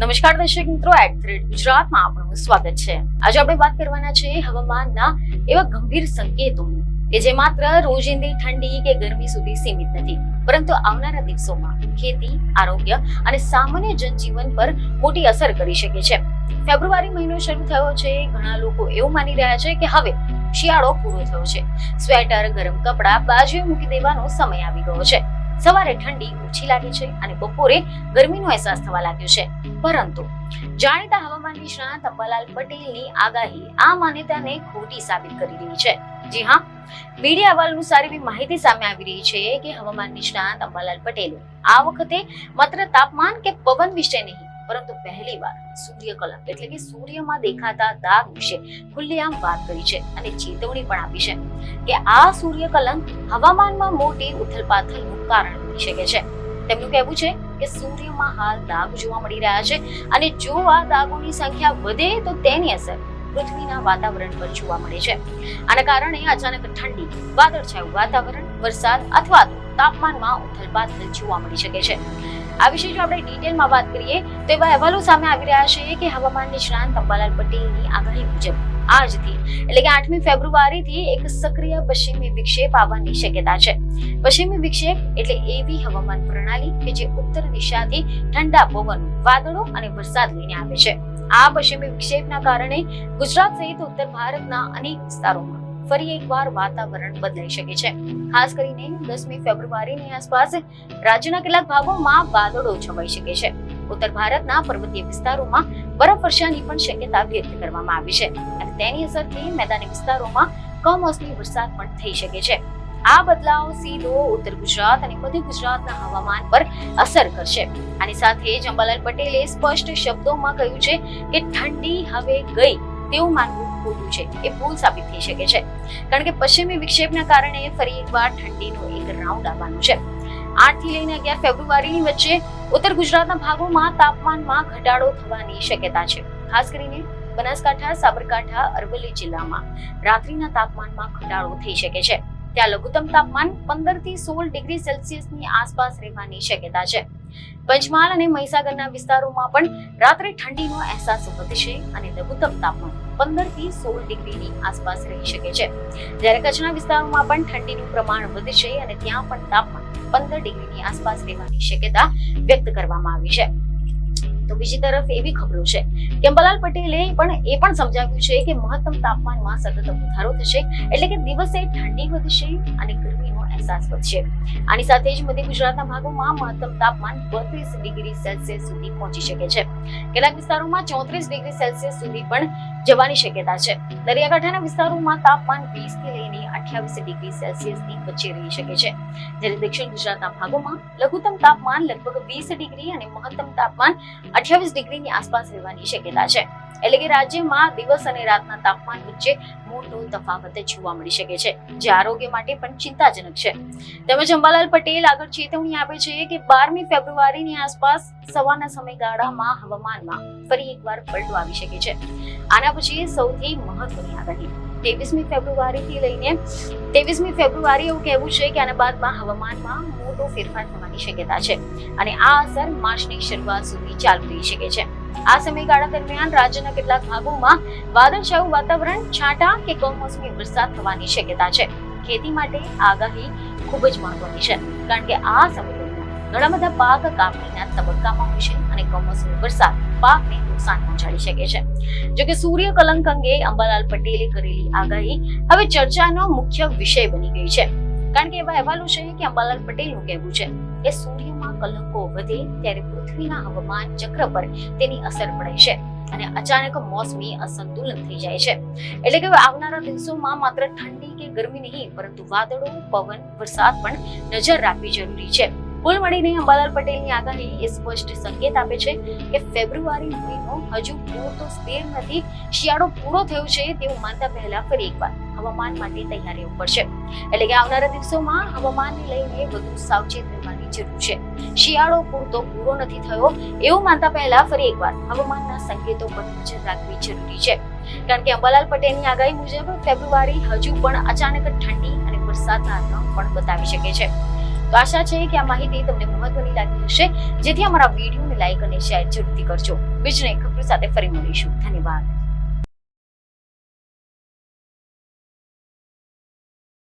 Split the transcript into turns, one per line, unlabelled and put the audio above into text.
નમસ્કાર દર્શક મિત્રો, ગુજરાતમાં આપનું સ્વાગત છે। આજે આપણે વાત કરવાના છે હવામાનના એવા ગંભીર સંકેતોની કે જે માત્ર રોજિંદી ઠંડી કે ગરમી સુધી સીમિત નથી, પરંતુ આવનારા દિવસોમાં ખેતી, આરોગ્ય અને સામાન્ય જનજીવન પર મોટી અસર કરી શકે છે। ફેબ્રુઆરી મહિનો શરૂ થયો છે। ઘણા લોકો એવું માની રહ્યા છે કે હવે શિયાળો પૂરો થયો છે, સ્વેટર, ગરમ કપડાં બાજુએ મૂકી દેવાનો સમય આવી ગયો છે। સવારે ઠંડી ઓછી લાગે છે અને બપોરે ગરમીનો અહેસાસ થવા લાગ્યો છે, પરંતુ જાણીતા હવામાન નિષ્ણાત અંબાલાલ પટેલની આગાહી આ માન્યતાને ખોટી સાબિત કરી રહી છે। જી હા, મીડિયા અહેવાલ અનુસાર એવી માહિતી સામે આવી રહી છે કે હવામાન નિષ્ણાત અંબાલાલ પટેલે આ વખતે માત્ર તાપમાન કે પવન વિશે નહીં, પરંતુ પહેલીવાર સૂર્યકલંક એટલે કે સૂર્યમાં દેખાતા દાગ વિશે ખુલ્લેઆમ વાત કરી છે અને ચેતવણી પણ આપી છે કે આ સૂર્યકલંક હવામાનમાં મોટી ઉથલપાથલનું કારણ બની શકે છે। તેમનું કહેવું છે કે સૂર્યમાં હાલ દાગ જોવા મળી રહ્યા છે અને જો આ દાગોની સંખ્યા વધે તો તેની અસર પૃથ્વીના વાતાવરણ પર જોવા મળે છે। આના કારણે અચાનક ઠંડી, વાદળછાયું વાતાવરણ, વરસાદ અથવા તાપમાનમાં ઉથલપાથલ જોવા મળી શકે છે। આ વિશે જો આપણે ડિટેલમાં વાત કરીએ તો એવા અહેવાલો સામે આવી રહ્યા છે કે હવામાન નિષ્ણાત અંબાલાલ પટેલની આગાહી મુજબ આજથી એટલે કે 8મી ફેબ્રુઆરીથી એક સક્રિય પશ્ચિમી વિક્ષેપ આવવાની શક્યતા છે। પશ્ચિમી વિક્ષેપ એટલે એવી હવામાન પ્રણાલી કે જે ઉત્તર દિશાથી ઠંડા પવનો, વાદળો અને વરસાદ લઈને આવે છે। આ પશ્ચિમી વિક્ષેપના કારણે ગુજરાત સહિત ઉત્તર ભારતના અનેક વિસ્તારોમાં ફરી એકવાર વાતાવરણ બદલાઈ શકે છે। ખાસ કરીને 10મી ફેબ્રુઆરીની આસપાસ રાજ્યના કેટલાક ભાગોમાં વાદળો છવાઈ શકે છે। ઉત્તર ભારતના પર્વતીય વિસ્તારોમાં બરફવર્ષાની પણ શક્યતા વ્યક્ત કરવામાં આવી છે અને તેની અસરથી મેદાની વિસ્તારોમાં કમોસમી વરસાદ પણ થઈ શકે છે। આ બદલાવ સીધો ઉત્તર ગુજરાત અને મધ્ય ગુજરાતના હવામાન પર અસર કરશે। આની સાથે જ અંબાલાલ પટેલે સ્પષ્ટ શબ્દોમાં કહ્યું છે કે ઠંડી હવે ગઈ તેવું માનવું ખોટું છે, એ ભૂલ સાબિત થઈ શકે છે, કારણ કે પશ્ચિમી વિક્ષેપના કારણે ફરી એકવાર ઠંડીનો એક રાઉન્ડ આવવાનો છે। 8 થી લઈને 11 ફેબ્રુઆરીની વચ્ચે ઉત્તર ગુજરાતના ભાગોમાં તાપમાનમાં ઘટાડો થવાની શક્યતા છે। ખાસ કરીને બનાસકાંઠા, સાબરકાંઠા, અરવલ્લી જિલ્લામાં રાત્રિના તાપમાનમાં ઘટાડો થઈ શકે છે। ત્યાં લઘુત્તમ તાપમાન 15 થી 16 ડિગ્રી સેલ્સિયસની આસપાસ રહેવાની શક્યતા છે। પંચમહાલ અને મહીસાગરના વિસ્તારોમાં પણ રાત્રે ઠંડીનો અહેસાસ વધશે અને લઘુત્તમ તાપમાન 15 થી 16 ડિગ્રીની આસપાસ રહી શકે છે, જ્યારે કચ્છના વિસ્તારોમાં પણ ઠંડીનું પ્રમાણ વધશે અને ત્યાં પણ તાપમાન 15 ડિગ્રીની આસપાસ રહેવાની શક્યતા વ્યક્ત કરવામાં આવી છે। તો બીજી તરફ એવી ખબરો છે કે અંબાલાલ પટેલે એ પણ સમજાવ્યું છે કે મહત્તમ તાપમાનમાં સતત વધારો થશે, એટલે કે દિવસે ઠંડી વધશે અને ગરમીનો અહેસાસ વધશે। આની સાથે જ મધ્ય ગુજરાતના ભાગોમાં મહત્તમ તાપમાન 32 ડિગ્રી સેલ્સિયસ સુધી પહોંચી શકે છે। કેટલાક વિસ્તારોમાં 34 ડિગ્રી સેલ્સિયસ સુધી પણ જવાની શક્યતા છે। દરિયાકાંઠાના વિસ્તારોમાં તાપમાન 20 થી લઈને 28 ડિગ્રી સેલ્સિયસની વચ્ચે રહી શકે છે, જ્યારે દક્ષિણ ગુજરાતના ભાગોમાં લઘુત્તમ તાપમાન લગભગ 20 ડિગ્રી અને મહત્તમ તાપમાન 28 ડિગ્રીની આસપાસ રહેવાની શક્યતા છે। એટલે કે રાજ્યમાં દિવસ અને રાતના તાપમાન વચ્ચે મોટો તફાવત જોવા મળી શકે છે, જે આરોગ્ય માટે પણ ચિંતાજનક છે। તેમજ અંબાલાલ પટેલ આગળ ચેતવણી આપે છે કે 12મી ફેબ્રુઆરીની આસપાસ સવારના સમયગાળામાં હવામાનમાં ફરી એકવાર પલટો આવી શકે છે। આના પછી સૌથી મહત્વની આગાહી 23મી ફેબ્રુઆરીથી લઈને 23મી ફેબ્રુઆરી એવું કહેવું છે કે આના બાદમાં હવામાનમાં મોટો ફેરફાર થવાની શક્યતા છે અને આ અસર માર્ચની શરૂઆત સુધી ચાલુ રહી શકે છે। આ સમયગાળા દરમિયાન રાજ્યના કેટલાક ભાગોમાં વાદળછાયું વાતાવરણ, છાંટા કે કમોસમી વરસાદ થવાની શક્યતા છે। ખેતી માટે આગાહી ખૂબ જ મહત્વની છે, કારણ કે આ સમય દરમિયાન ઘણા બધા પાક કાપણીના તબક્કામાં હોય છે અને કમોસમી વરસાદ પાકને નુકસાન પહોંચાડી શકે છે। જોકે સૂર્યકલંક અંગે અંબાલાલ પટેલે કરેલી આગાહી હવે ચર્ચાનો મુખ્ય વિષય બની ગઈ છે, કારણ કે એવા અહેવાલો છે કે અંબાલાલ પટેલનું કહેવું છે કે સૂર્યમાં કલંકો વધે ત્યારે પૃથ્વીના હવામાન ચક્ર પર તેની અસર પડે છે અને અચાનક મોસમી અસંતુલન થઈ જાય છે। એટલે કે આવનારા દિવસોમાં માત્ર ઠંડી કે ગરમી નહીં, પરંતુ વાદળો, પવન, વરસાદ પણ નજર રાખવી જરૂરી છે। કુલ મળીને અંબાલાલ પટેલની આગાહી એ સ્પષ્ટ સંકેત આપે છે કે ફેબ્રુઆરી મહિનો હજુ પૂરતો સ્થિર નથી, શિયાળો પૂરો થયો છે તેવું માનતા પહેલા ફરી એકવાર હવામાન માટે તૈયાર રહેવું પડશે। એટલે કે આવનારા દિવસોમાં હવામાનને લઈને વધુ સાવચેત રહેવાની જરૂર છે। શિયાળો પૂરો નથી થયો એવું માનતા પહેલા ફરી એકવાર હવામાનના સંકેતો પર નજર રાખવી જરૂરી છે, કારણ કે અંબાલાલ પટેલની આગાહી મુજબ ફેબ્રુઆરી હજુ પણ અચાનક ઠંડી અને વરસાદના રંગ પણ બતાવી શકે છે। તો આશા છે કે આ માહિતી તમને મહત્વની લાગી હશે, જેથી અમારા વિડીયોને લાઈક અને શેર જરૂરથી કરજો. બીજી એક ખબર સાથે ફરી મળીશું. ધન્યવાદ.